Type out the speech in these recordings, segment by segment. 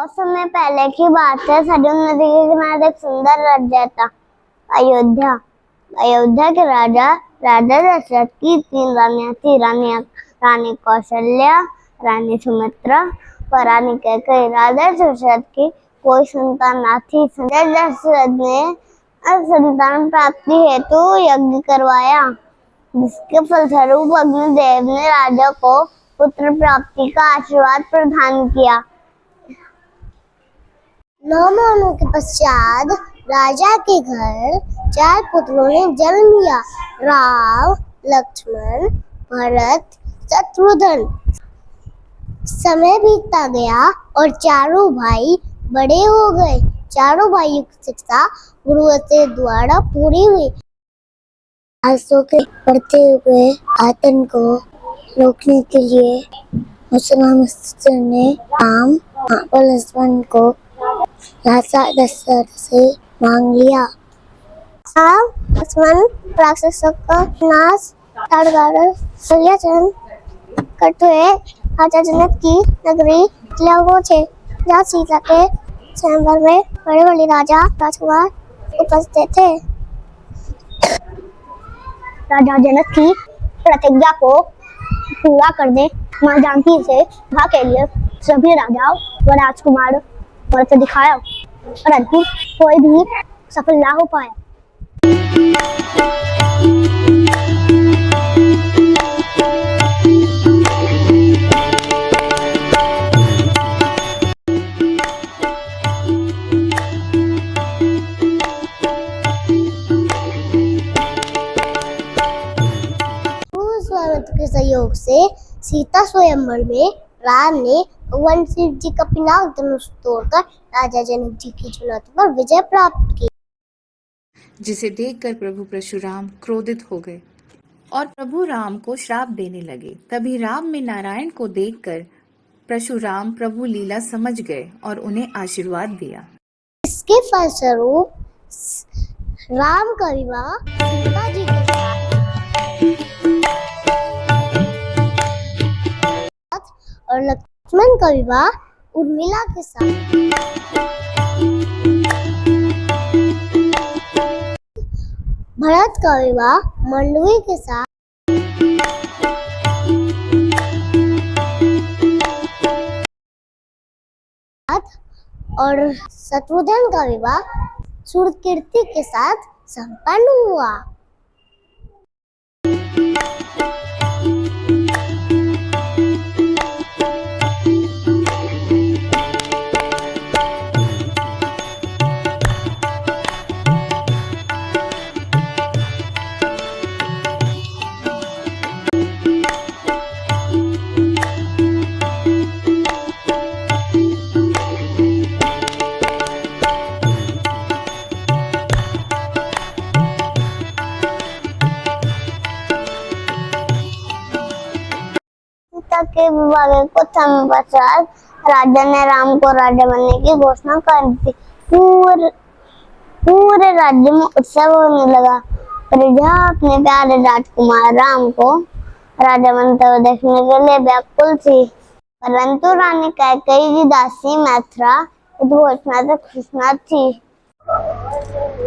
बहुत समय पहले की बात है। सरयू नदी के किनारे एक सुंदर राज्य था, अयोध्या। अयोध्या के राजा राजा दशरथ की 3 रानियां थी। रानी कौशल्या, रानी सुमित्रा और रानी कैकेयी। राजा दशरथ की कोई संतान न थी। राजा दशरथ ने संतान प्राप्ति हेतु यज्ञ करवाया, जिसके फलस्वरूप अग्निदेव ने राजा को पुत्र प्राप्ति का आशीर्वाद प्रदान किया। 9 महीनों के पश्चात राजा के घर 4 पुत्रों ने जन्म लिया, राम, लक्ष्मण, भरत, शत्रुघ्न। समय बीतता गया और चारों भाई बड़े हो गए। चारों भाइयों की शिक्षा गुरुओं से द्वारा पूरी हुई। आसों के बढ़ते हुए आतंक को रोकने के लिए मुसलमान ने राम और लक्ष्मण को राजा दशरथ से मांग लिया। राम लक्ष्मण राक्षसों का नाश करते हुए राजा जनक की नगरी पहुंचे, जहाँ सीता के स्वयंवर में बड़े बड़े राजा राजकुमार उपस्थित थे। राजा जनक की प्रतिज्ञा को पूरा करने मां जानकी से विवाह के लिए सभी राजाओं व राजकुमारों व्रत दिखाया, परंतु कोई भी सफल ना हो पाया। के सहयोग से सीता स्वयंवर में राम ने भगवान शिव जी का पिनाक धनुष तोड़कर राजा जनक जी की चुनौती पर विजय प्राप्त की, जिसे देखकर प्रभु परशुराम क्रोधित हो गए और प्रभु राम को श्राप देने लगे। तभी राम में नारायण को देखकर परशुराम प्रभु लीला समझ गए और उन्हें आशीर्वाद दिया। इसके फलस्वरूप राम का विवाह सीता जी के साथ और लक्ष्मण का विवाह उर्मिला के साथ, भरत का विवाह मंडवी के साथ और शत्रुघ्न का विवाह सूर्यकीर्ति के साथ संपन्न हुआ। के विवाह के कुछ समय पश्चात राजा ने राम को राजा बनने की घोषणा कर दी। पूरे राज्य में उत्सव होने लगा। प्रजा अपने प्यारे राजकुमार राम को राजा बनते हुए देखने के लिए व्याकुल थी, परंतु रानी कैकेयी की दासी मैथिला इस घोषणा से खुश न थी।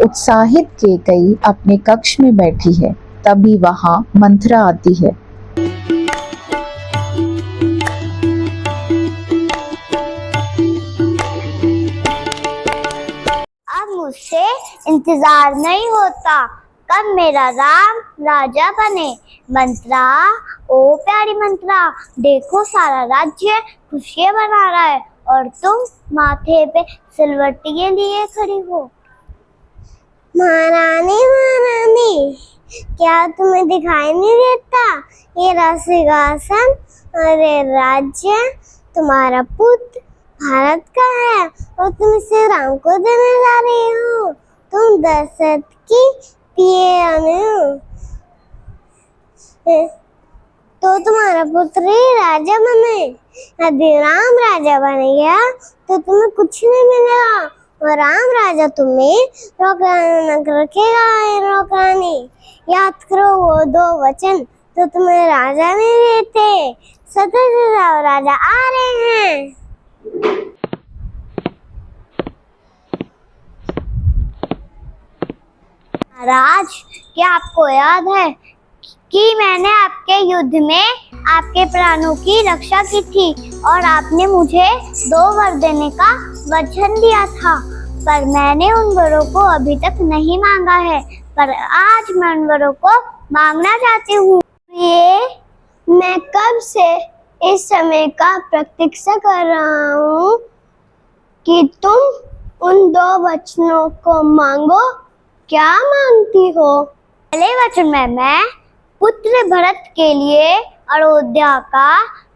उत्साहित कैकेयी अपने कक्ष में बैठी है, तभी वहां मंथरा आती है। मुझसे इंतजार नहीं होता, कब मेरा राम राजा बने। मंत्रा, ओ प्यारी मंत्रा, देखो सारा राज्य खुशियां मना रहा है और तुम माथे पे सिलवट्टी लिए खड़ी हो। महारानी, महारानी, क्या तुम्हें दिखाई नहीं देता ये सिंहासन और ये राज्य तुम्हारा पुत्र भारत का है और तुम इसे राम को देने जा रही हो। तुम दशरथ की पिए हो, तो तुम्हारा पुत्र ही राजा बने। यदि राम राजा बन गया तो तुम्हें कुछ नहीं मिलेगा और राम राजा तुम्हें रखेगा। नौकरानी, याद करो वो 2 वचन तो तुम्हें राजा नहीं देते। सतत राजा आ रहे हैं। महाराज, क्या आपको याद है कि मैंने आपके युद्ध में आपके प्राणों की रक्षा की थी और आपने मुझे 2 वर देने का वचन दिया था, पर मैंने उन वरों को अभी तक नहीं मांगा है, पर आज मैं उन वरों को मांगना चाहती हूँ। ये मैं कब से इस समय का प्रतीक्षा कर रहा हूँ कि तुम उन 2 वचनों को मांगो। क्या मांगती हो? पहले वचन में मैं पुत्र भरत के लिए अयोध्या का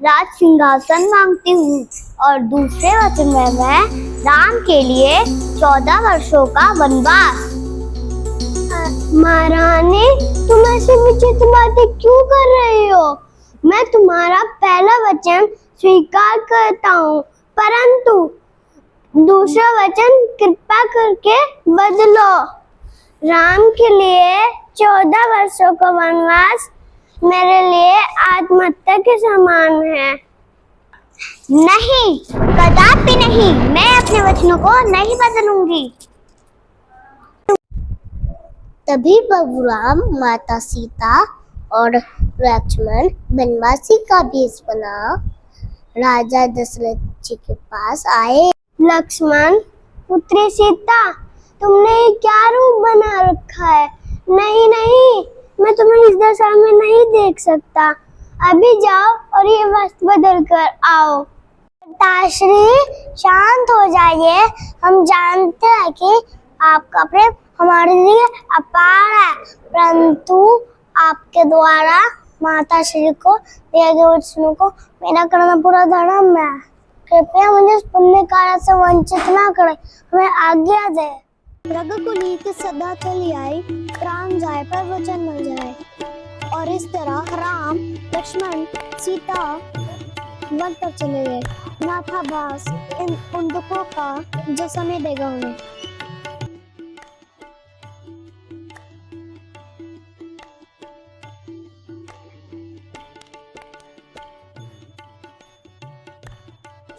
राज सिंहासन मांगती हूँ और दूसरे वचन में मैं राम के लिए 14 वर्षों का वनवास। महारानी, तुम ऐसे विचित्र बातें क्यों कर रही हो? मैं तुम्हारा पहला वचन स्वीकार करता हूँ, परंतु दूसरा वचन कृपा करके बदलो। राम के लिए 14 वर्षों का वनवास मेरे लिए आत्महत्या के समान है। नहीं, कदापि नहीं, मैं अपने वचनों को नहीं बदलूंगी। तभी प्रभु राम, माता सीता और लक्ष्मण वनवासी का भेष बना राजा दशरथ जी के पास आए। लक्ष्मण, पुत्री सीता, तुमने ये क्या रूप बना रखा है? नहीं नहीं, मैं तुम्हें इस दशा में नहीं देख सकता। अभी जाओ और ये वस्त्र बदल कर आओ। पिताश्री, शांत हो जाइए। हम जानते हैं कि आपका प्रेम हमारे लिए अपार है, परंतु आपके द्वारा माता श्री को दिए गए वचनों को मेरा करना पूरा धर्म है। कृपया मुझे पुण्य कार्य से वंचित ना करें, हमें आज्ञा दे। प्रभु को नीति सदा चली आई, प्राण जाए पर वचन न जाए। और इस तरह राम, लक्ष्मण, सीता वन पर चले गए। ना था भास इन उन दुखों का जो समय देगा उन्हें।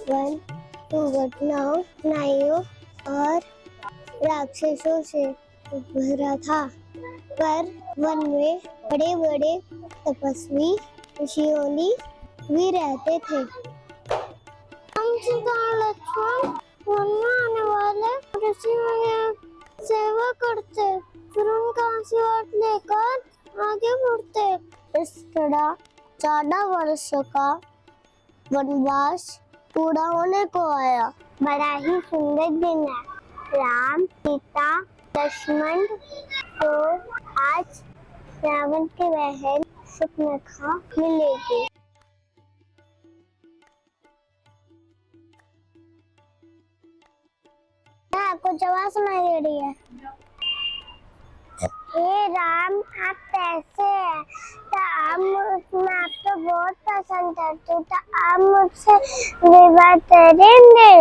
वन दुर्घटनाओं, नाइयों और राक्षसों से भरा था, पर वन में बड़े बड़े तपस्वी ऋषियों भी रहते थे। हम सीता लक्ष्मण वन में आने वाले ऋषियों की सेवा करते, फिर उनका आशीर्वाद लेकर आगे बढ़ते। इस तरह 14 वर्ष का वनवास पूरा होने को आया। बड़ा ही सुंदर दिन है। राम, सीता, लक्ष्मण को आज रावण की बहन शूर्पणखा मिलेगी। आपको जवाब सुनाई दे रही है? हे राम, आप कैसे हैं? मैं आपको बहुत पसंद करती हूँ, तो आप मुझसे विवाह करेंगे?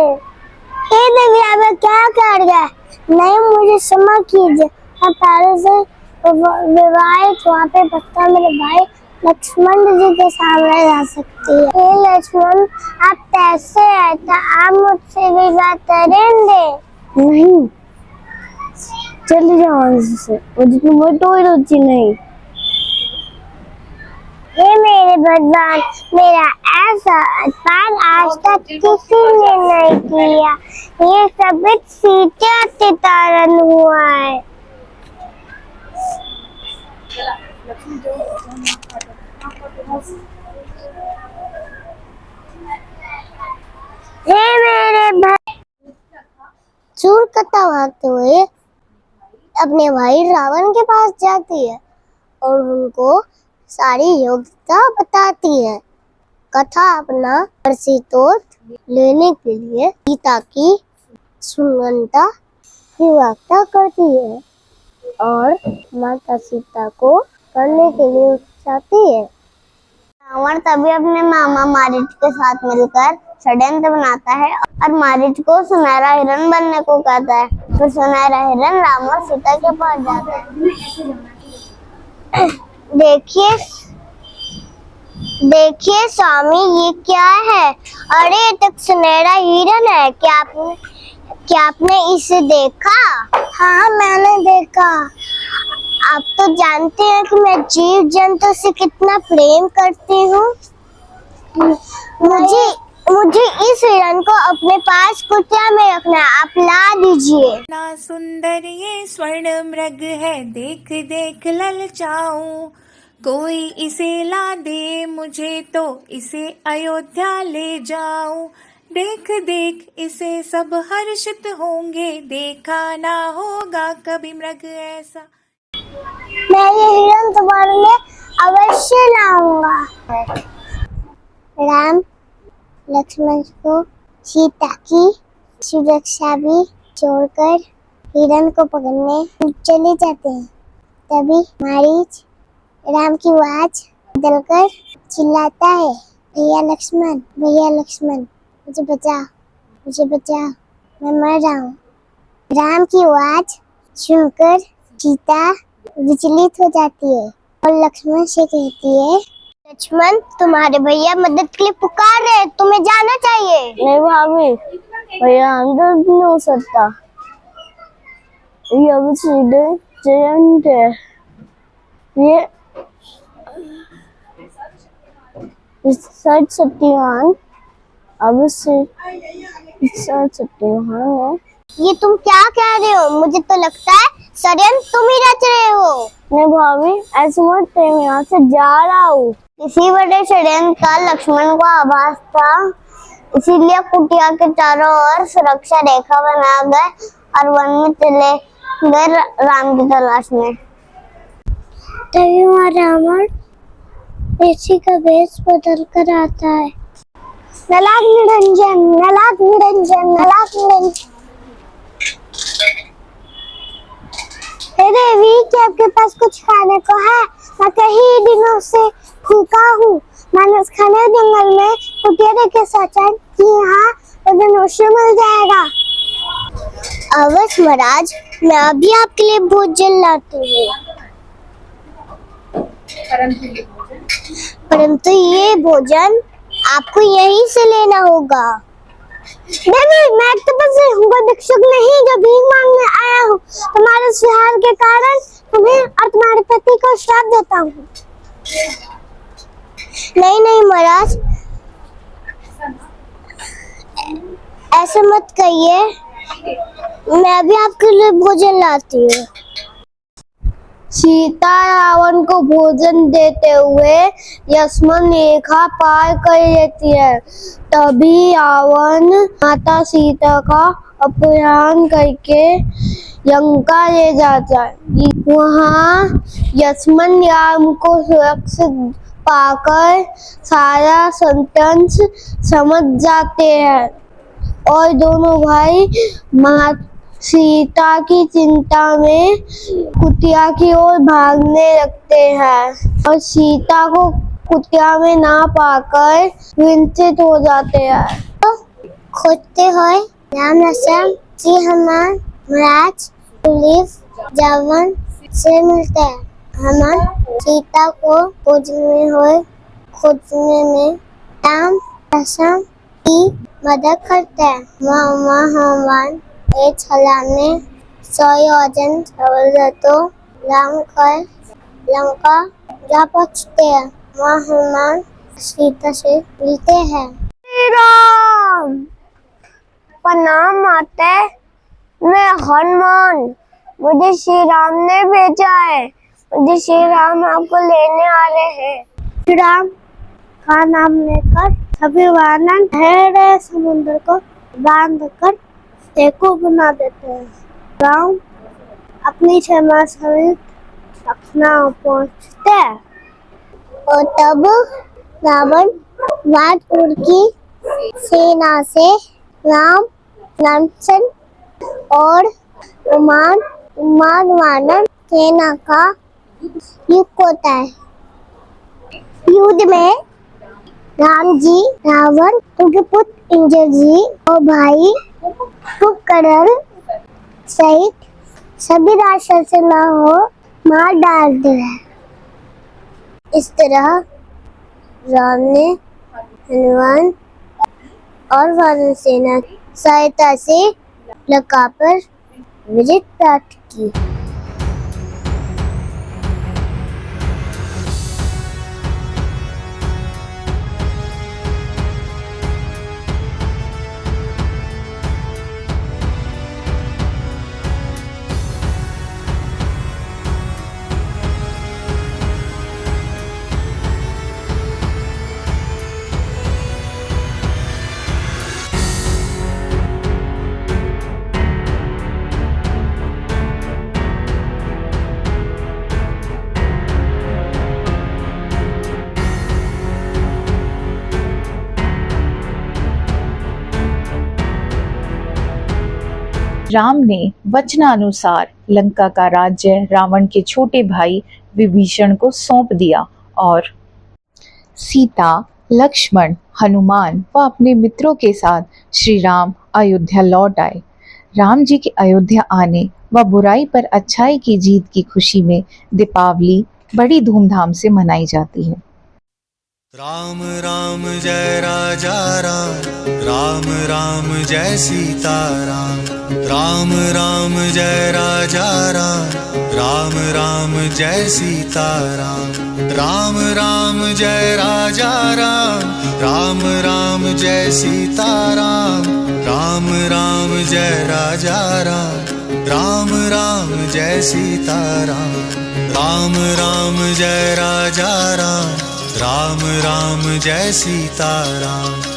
हे देवी, आप क्या कर गए? नहीं, मुझे क्षमा कीजिए। मैं पहले से विवाहित, वहाँ पे बच्चा मेरे भाई लक्ष्मण जी के सामने जा सकती है। हे लक्ष्मण, आप कैसे हैं? तो आप मुझसे विवाह करेंगे? नहीं, चली जाओ से, मुझे कोई रुचि नहीं। हे मेरे भगवान, मेरा ऐसा अपमान आज तक किसी ने नहीं किया। ये सब सीता के कारण हुआ है। हे मेरे भाई, शूर्पणखा भागते हुए अपने भाई रावण के पास जाती है और उनको सारी योग्यता बताती है। कथा अपना परितोष लेने के लिए सीता की सुंदरता की व्याख्या करती है और माता सीता को करने के लिए उकसाती है। रावण तभी अपने मामा मारीच के साथ मिलकर षड्यंत्र बनाता है और मारीच को सुनहरा हिरण बनने को कहता है। फिर सुनहरा हिरण राम और सीता के पास जाता है। देखिए स्वामी, ये क्या है? अरे, ये तो सुनहरा हिरण है। क्या आपने इसे देखा? हाँ, मैंने देखा। आप तो जानते हैं कि मैं जीव जंतु से कितना प्रेम करती हूँ। मुझे मुझे इस हिरण को अपने पास कुटिया में रखना है, आप ला दीजिए। ना सुंदर ये स्वर्ण मृग है, देख देख ललचाऊं। कोई इसे ला दे मुझे तो इसे अयोध्या ले जाऊं। देख देख इसे सब हर्षित होंगे, देखा ना होगा कभी मृग ऐसा। मैं ये हिरण तुम्हारे लिए अवश्य लाऊंगा। राम लक्ष्मण को सीता की सुरक्षा भी छोड़कर हिरण को पकड़ने चले जाते हैं। तभी मारीच राम की आवाज बदलकर चिल्लाता है, भैया लक्ष्मण, भैया लक्ष्मण, मुझे बचा, मुझे बचा, मैं मर रहा हूँ। राम की आवाज सुनकर सीता विचलित हो जाती है और लक्ष्मण से कहती है, लक्ष्मण तुम्हारे भैया मदद के लिए पुकार रहे, तुम्हें जाना चाहिए। नहीं भाभी, भैया अंदर नहीं हो सकता, ये अभी सीधे जयंत है। ये सच सत्यवान अब से सच सत्यवान है। ये तुम क्या कह रहे हो? मुझे तो लगता है षड्यंत्र तुम ही रच रहे हो। नहीं भाभी, ऐसे मत, मैं यहाँ से जा रहा हूँ। इसी बड़े षड्यंत्र का लक्ष्मण को आभास था, इसीलिए कुटिया के चारों ओर सुरक्षा रेखा बना गए और वन में चले गए राम की तलाश में। तभी वहाँ रावण ऋषि का वेश बदल कर आता है। नलाग निरंजन, नलाग निरंजन, नलाग निरंजन। हे देवी, क्या आपके पास कुछ खाने को है? मैं कई दिनों से भूखा हूँ। मैंने उस खाने जंगल में कुटिया देख सोचा कि यहाँ धनुष्य मिल जाएगा। अवश्य महाराज, मैं अभी आपके लिए भोजन लाती हूँ। परंतु ये भोजन आपको यहीं से लेना होगा। देवी, मैं तपस्या से हूँ, कोई भिक्षुक नहीं जो भीख मांगने आया हूँ। तुम्हारे सुहार के कारण तुम्हें और तुम्हारे पति को श्राप देता हूँ। नहीं नहीं महाराज, ऐसे मत कहिए, मैं भी आपके लिए भोजन लाती हूँ। सीता रावण को भोजन देते हुए लक्ष्मण रेखा पार कर लेती है। तभी रावण माता सीता का अपहरण करके लंका ले जाता है। वहाँ लक्ष्मण राम को सुरक्षित पाकर सारा सत्यांश समझ जाते हैं और दोनों भाई सीता की चिंता में कुटिया की ओर भागने लगते हैं और सीता को कुटिया में ना पाकर चिंतित हो जाते हैं। खोजते हुए राम लक्ष्मण जी हनुमान महाराज पुलिस जवान से मिलते हैं। हनुमान सीता को खोजने में राम लक्ष्मण की मदद करते हैं। हनुमान एक छलांग में 100 योजन तो लंका जा पहुंचते हैं। वहाँ हनुमान सीता से मिलते हैं। श्री राम, प्रणाम माता, मैं हनुमान, मुझे श्री राम ने भेजा है। मुझे श्री राम आपको लेने आ रहे हैं। श्री राम का नाम लेकर सभी वानर गहरे समुद्र को बांधकर टेकू बना देते हैं। राम अपनी क्षमा सहित लखनऊ पहुंचते हैं और तब रावण वानर की सेना से राम लक्ष्मण और वानर सेना का युद्ध होता है। युद्ध में राम जी, रावण, उनके पुत्र इंद्र जी और भाई कुंभकर्ण सहित सभी राक्षसों को मार डालते हैं। इस तरह राम ने हनुमान और वानर सेना सहायता से लंका पर विजय प्राप्त की। राम ने वचनानुसार लंका का राज्य रावण के छोटे भाई विभीषण को सौंप दिया और सीता, लक्ष्मण, हनुमान व अपने मित्रों के साथ श्री राम अयोध्या लौट आए। राम जी के अयोध्या आने व बुराई पर अच्छाई की जीत की खुशी में दीपावली बड़ी धूमधाम से मनाई जाती है। राम राम जय राजा राम, राम राम जय सीता राम, राम राम जय राजा राम, राम राम जय सीता राम, राम राम जय राजा राम, राम राम जय सीता राम, राम राम जय राजा राम, राम राम जय सीता राम, राम राम जय राजा राम, राम राम जय सीता राम।